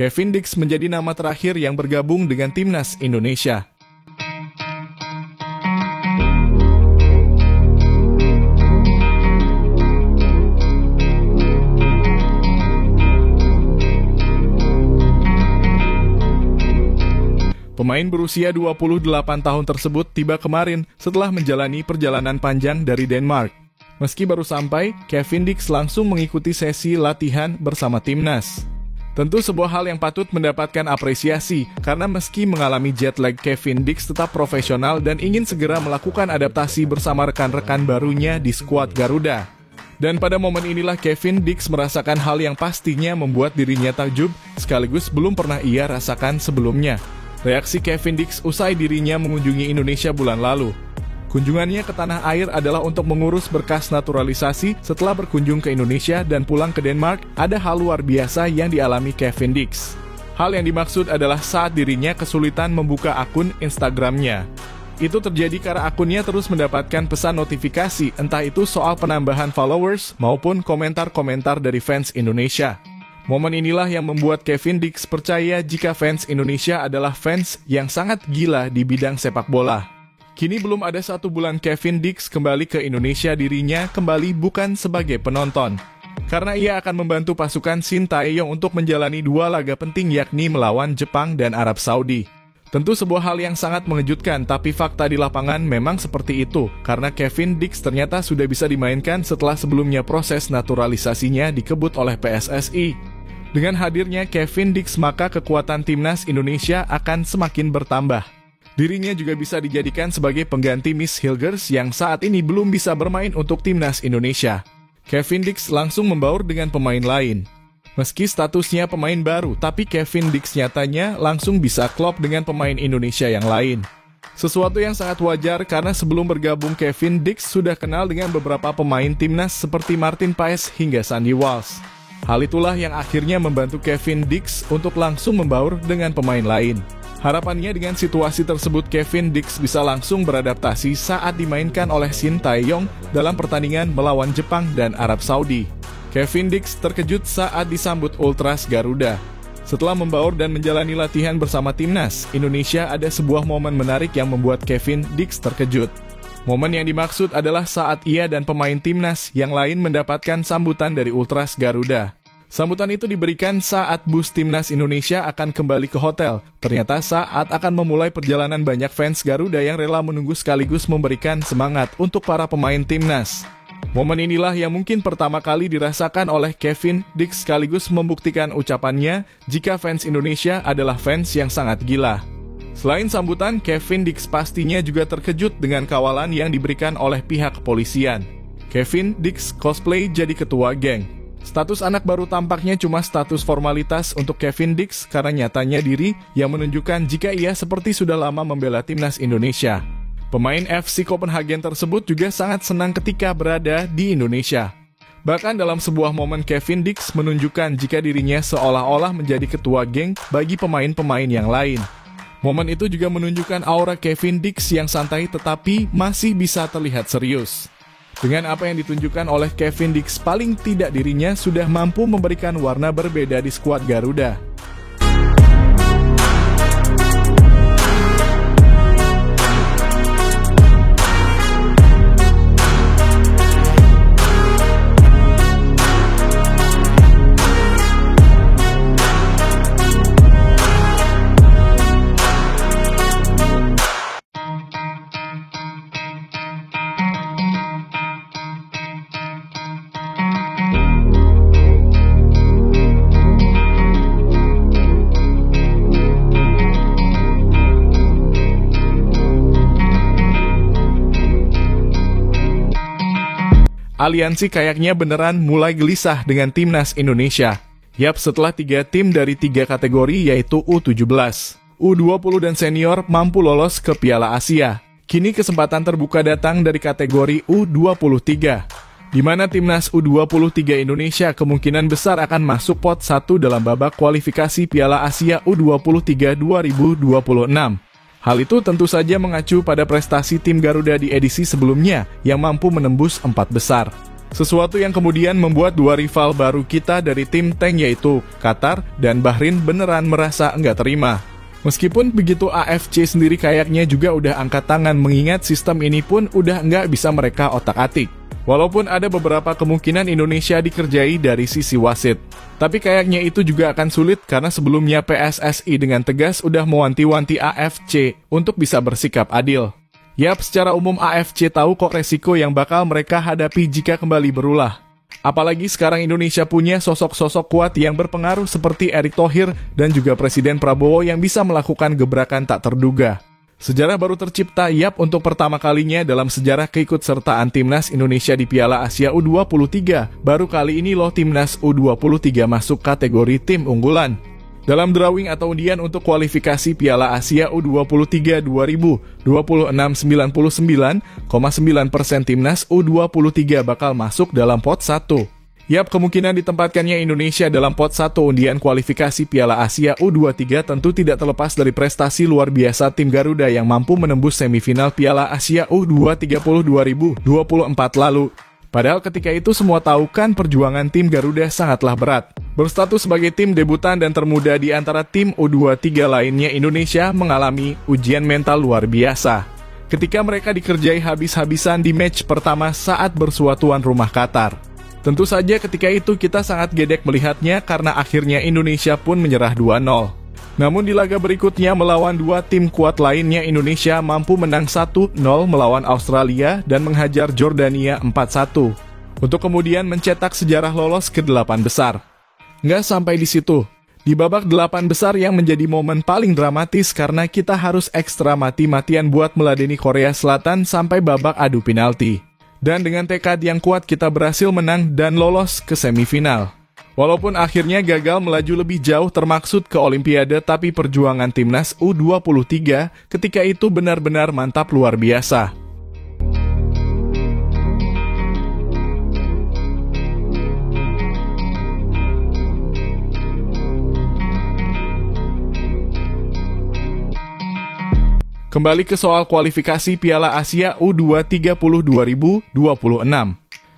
Kevin Dix menjadi nama terakhir yang bergabung dengan timnas Indonesia. Pemain berusia 28 tahun tersebut tiba kemarin setelah menjalani perjalanan panjang dari Denmark. Meski baru sampai, Kevin Dix langsung mengikuti sesi latihan bersama timnas. Tentu sebuah hal yang patut mendapatkan apresiasi, karena meski mengalami jet lag, Kevin Dix tetap profesional dan ingin segera melakukan adaptasi bersama rekan-rekan barunya di skuad Garuda. Dan pada momen inilah Kevin Dix merasakan hal yang pastinya membuat dirinya takjub, sekaligus belum pernah ia rasakan sebelumnya. Reaksi Kevin Dix usai dirinya mengunjungi Indonesia bulan lalu. Kunjungannya ke tanah air adalah untuk mengurus berkas naturalisasi. Setelah berkunjung ke Indonesia dan pulang ke Denmark, ada hal luar biasa yang dialami Kevin Dix. Hal yang dimaksud adalah saat dirinya kesulitan membuka akun Instagramnya. Itu terjadi karena akunnya terus mendapatkan pesan notifikasi, entah itu soal penambahan followers maupun komentar-komentar dari fans Indonesia. Momen inilah yang membuat Kevin Dix percaya jika fans Indonesia adalah fans yang sangat gila di bidang sepak bola. Kini belum ada 1 bulan Kevin Dix kembali ke Indonesia, dirinya kembali bukan sebagai penonton. Karena ia akan membantu pasukan Sintayong untuk menjalani 2 laga penting, yakni melawan Jepang dan Arab Saudi. Tentu sebuah hal yang sangat mengejutkan, tapi fakta di lapangan memang seperti itu, karena Kevin Dix ternyata sudah bisa dimainkan setelah sebelumnya proses naturalisasinya dikebut oleh PSSI. Dengan hadirnya Kevin Dix, maka kekuatan timnas Indonesia akan semakin bertambah. Dirinya juga bisa dijadikan sebagai pengganti Miss Hilgers yang saat ini belum bisa bermain untuk timnas Indonesia. Kevin Dix langsung membaur dengan pemain lain. Meski statusnya pemain baru, tapi Kevin Dix nyatanya langsung bisa klop dengan pemain Indonesia yang lain. Sesuatu yang sangat wajar karena sebelum bergabung Kevin Dix sudah kenal dengan beberapa pemain timnas seperti Martin Paes hingga Sandy Walsh. Hal itulah yang akhirnya membantu Kevin Dix untuk langsung membaur dengan pemain lain. Harapannya dengan situasi tersebut Kevin Dix bisa langsung beradaptasi saat dimainkan oleh Sintayong dalam pertandingan melawan Jepang dan Arab Saudi. Kevin Dix terkejut saat disambut Ultras Garuda. Setelah membaur dan menjalani latihan bersama timnas Indonesia, ada sebuah momen menarik yang membuat Kevin Dix terkejut. Momen yang dimaksud adalah saat ia dan pemain timnas yang lain mendapatkan sambutan dari Ultras Garuda. Sambutan itu diberikan saat bus timnas Indonesia akan kembali ke hotel. Ternyata saat akan memulai perjalanan, banyak fans Garuda yang rela menunggu sekaligus memberikan semangat untuk para pemain timnas. Momen inilah yang mungkin pertama kali dirasakan oleh Kevin Dix, sekaligus membuktikan ucapannya jika fans Indonesia adalah fans yang sangat gila. Selain sambutan, Kevin Dix pastinya juga terkejut dengan kawalan yang diberikan oleh pihak kepolisian. Kevin Dix cosplay jadi ketua geng. Status anak baru tampaknya cuma status formalitas untuk Kevin Dix, karena nyatanya diri yang menunjukkan jika ia seperti sudah lama membela timnas Indonesia. Pemain FC Copenhagen tersebut juga sangat senang ketika berada di Indonesia. Bahkan dalam sebuah momen Kevin Dix menunjukkan jika dirinya seolah-olah menjadi ketua geng bagi pemain-pemain yang lain. Momen itu juga menunjukkan aura Kevin Dix yang santai tetapi masih bisa terlihat serius. Dengan apa yang ditunjukkan oleh Kevin Dix, paling tidak dirinya sudah mampu memberikan warna berbeda di skuad Garuda. Aliansi kayaknya beneran mulai gelisah dengan timnas Indonesia. Yap, setelah 3 tim dari 3 kategori yaitu U17, U20 dan senior mampu lolos ke Piala Asia. Kini kesempatan terbuka datang dari kategori U23, di mana timnas U23 Indonesia kemungkinan besar akan masuk pot 1 dalam babak kualifikasi Piala Asia U23 2026. Hal itu tentu saja mengacu pada prestasi tim Garuda di edisi sebelumnya yang mampu menembus 4 besar. Sesuatu yang kemudian membuat dua rival baru kita dari tim tank yaitu Qatar dan Bahrain beneran merasa enggak terima. Meskipun begitu, AFC sendiri kayaknya juga udah angkat tangan mengingat sistem ini pun udah enggak bisa mereka otak-atik. Walaupun ada beberapa kemungkinan Indonesia dikerjai dari sisi wasit. Tapi kayaknya itu juga akan sulit karena sebelumnya PSSI dengan tegas udah mewanti-wanti AFC untuk bisa bersikap adil. Yap, secara umum AFC tahu kok resiko yang bakal mereka hadapi jika kembali berulah. Apalagi sekarang Indonesia punya sosok-sosok kuat yang berpengaruh seperti Erick Thohir dan juga Presiden Prabowo yang bisa melakukan gebrakan tak terduga. Sejarah baru tercipta, yap, untuk pertama kalinya dalam sejarah keikutsertaan Timnas Indonesia di Piala Asia U23. Baru kali ini loh Timnas U23 masuk kategori tim unggulan. Dalam drawing atau undian untuk kualifikasi Piala Asia U23 2000, 26,99,9% Timnas U23 bakal masuk dalam pot 1. Yap, kemungkinan ditempatkannya Indonesia dalam pot 1 undian kualifikasi Piala Asia U23 tentu tidak terlepas dari prestasi luar biasa tim Garuda yang mampu menembus semifinal Piala Asia U20 2024 lalu. Padahal ketika itu semua tahu kan perjuangan tim Garuda sangatlah berat. Berstatus sebagai tim debutan dan termuda di antara tim U23 lainnya, Indonesia mengalami ujian mental luar biasa. Ketika mereka dikerjai habis-habisan di match pertama saat bersua tuan rumah Qatar. Tentu saja ketika itu kita sangat gedek melihatnya karena akhirnya Indonesia pun menyerah 2-0. Namun di laga berikutnya melawan dua tim kuat lainnya, Indonesia mampu menang 1-0 melawan Australia dan menghajar Jordania 4-1. Untuk kemudian mencetak sejarah lolos ke 8 besar. Nggak sampai di situ. Di babak 8 besar yang menjadi momen paling dramatis karena kita harus ekstra mati-matian buat meladeni Korea Selatan sampai babak adu penalti. Dan dengan tekad yang kuat kita berhasil menang dan lolos ke semifinal. Walaupun akhirnya gagal melaju lebih jauh termaksud ke Olimpiade, tapi perjuangan Timnas U23 ketika itu benar-benar mantap luar biasa. Kembali ke soal kualifikasi Piala Asia U23 2026.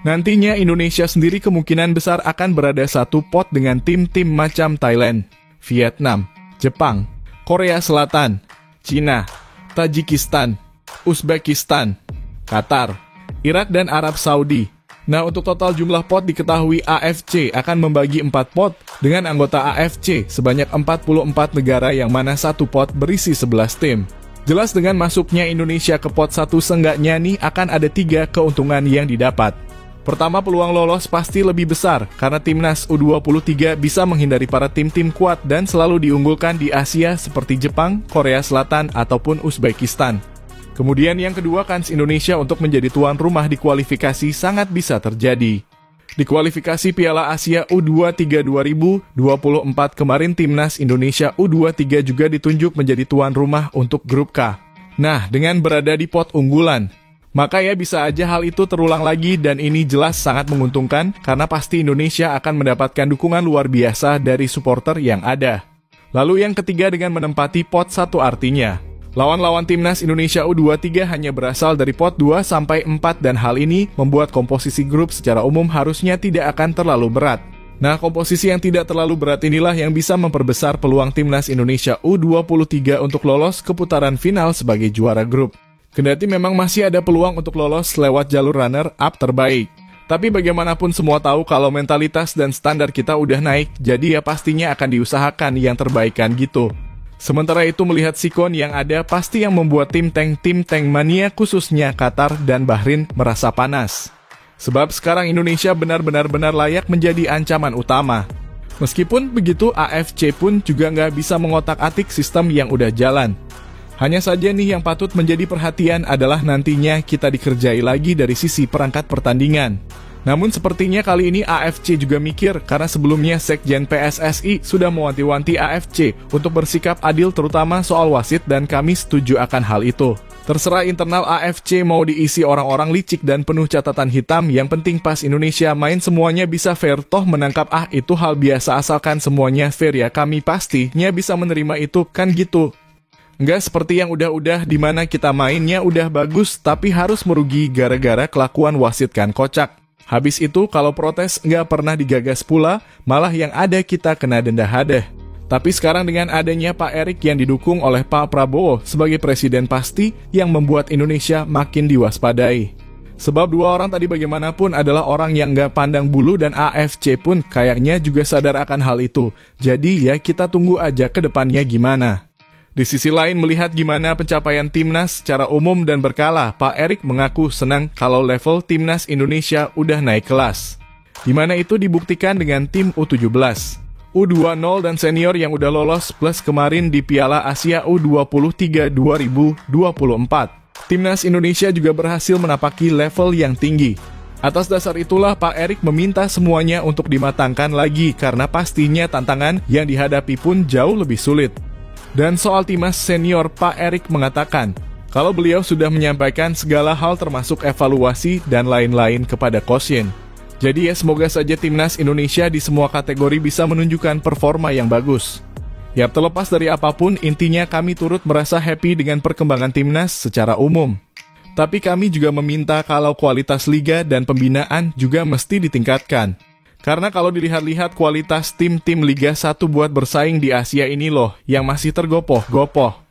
Nantinya Indonesia sendiri kemungkinan besar akan berada satu pot dengan tim-tim macam Thailand, Vietnam, Jepang, Korea Selatan, Cina, Tajikistan, Uzbekistan, Qatar, Irak dan Arab Saudi. Nah, untuk total jumlah pot diketahui AFC akan membagi 4 pot dengan anggota AFC sebanyak 44 negara yang mana satu pot berisi 11 tim. Jelas dengan masuknya Indonesia ke pot 1 seenggaknya nih akan ada 3 keuntungan yang didapat. Pertama, peluang lolos pasti lebih besar karena Timnas U23 bisa menghindari para tim-tim kuat dan selalu diunggulkan di Asia seperti Jepang, Korea Selatan, ataupun Uzbekistan. Kemudian yang kedua, kans Indonesia untuk menjadi tuan rumah di kualifikasi sangat bisa terjadi. Di kualifikasi Piala Asia U23 2024 kemarin Timnas Indonesia U23 juga ditunjuk menjadi tuan rumah untuk grup K. Nah, dengan berada di pot unggulan, maka ya bisa aja hal itu terulang lagi dan ini jelas sangat menguntungkan karena pasti Indonesia akan mendapatkan dukungan luar biasa dari supporter yang ada. Lalu yang ketiga, dengan menempati pot 1 artinya lawan-lawan Timnas Indonesia U23 hanya berasal dari pot 2-4 dan hal ini membuat komposisi grup secara umum harusnya tidak akan terlalu berat. Nah, komposisi yang tidak terlalu berat inilah yang bisa memperbesar peluang Timnas Indonesia U23 untuk lolos ke putaran final sebagai juara grup. Kendati memang masih ada peluang untuk lolos lewat jalur runner-up terbaik. Tapi bagaimanapun semua tahu kalau mentalitas dan standar kita udah naik, jadi ya pastinya akan diusahakan yang terbaikan gitu. Sementara itu melihat sikon yang ada pasti yang membuat tim tank mania khususnya Qatar dan Bahrain merasa panas. Sebab sekarang Indonesia benar-benar layak menjadi ancaman utama. Meskipun begitu AFC pun juga nggak bisa mengotak-atik sistem yang udah jalan. Hanya saja nih yang patut menjadi perhatian adalah nantinya kita dikerjai lagi dari sisi perangkat pertandingan. Namun sepertinya kali ini AFC juga mikir karena sebelumnya Sekjen PSSI sudah mewanti-wanti AFC untuk bersikap adil terutama soal wasit dan kami setuju akan hal itu. Terserah internal AFC mau diisi orang-orang licik dan penuh catatan hitam, yang penting pas Indonesia main semuanya bisa fair, toh menangkap itu hal biasa asalkan semuanya fair ya kami pastinya bisa menerima itu kan gitu. Nggak seperti yang udah-udah dimana kita mainnya udah bagus tapi harus merugi gara-gara kelakuan wasit kan kocak. Habis itu kalau protes nggak pernah digagas pula, malah yang ada kita kena denda hadah. Tapi sekarang dengan adanya Pak Erik yang didukung oleh Pak Prabowo sebagai presiden pasti yang membuat Indonesia makin diwaspadai. Sebab dua orang tadi bagaimanapun adalah orang yang nggak pandang bulu dan AFC pun kayaknya juga sadar akan hal itu. Jadi ya kita tunggu aja ke depannya gimana. Di sisi lain melihat gimana pencapaian Timnas secara umum dan berkala, Pak Erik mengaku senang kalau level Timnas Indonesia udah naik kelas. Di mana itu dibuktikan dengan tim U17. U20 dan senior yang udah lolos plus kemarin di Piala Asia U23 2024. Timnas Indonesia juga berhasil menapaki level yang tinggi. Atas dasar itulah Pak Erik meminta semuanya untuk dimatangkan lagi karena pastinya tantangan yang dihadapi pun jauh lebih sulit. Dan soal timnas senior, Pak Erik mengatakan kalau beliau sudah menyampaikan segala hal termasuk evaluasi dan lain-lain kepada Coach Shin. Jadi ya semoga saja Timnas Indonesia di semua kategori bisa menunjukkan performa yang bagus. Ya terlepas dari apapun, intinya kami turut merasa happy dengan perkembangan Timnas secara umum. Tapi kami juga meminta kalau kualitas liga dan pembinaan juga mesti ditingkatkan. Karena kalau dilihat-lihat kualitas tim-tim Liga 1 buat bersaing di Asia ini loh, yang masih tergopoh-gopoh.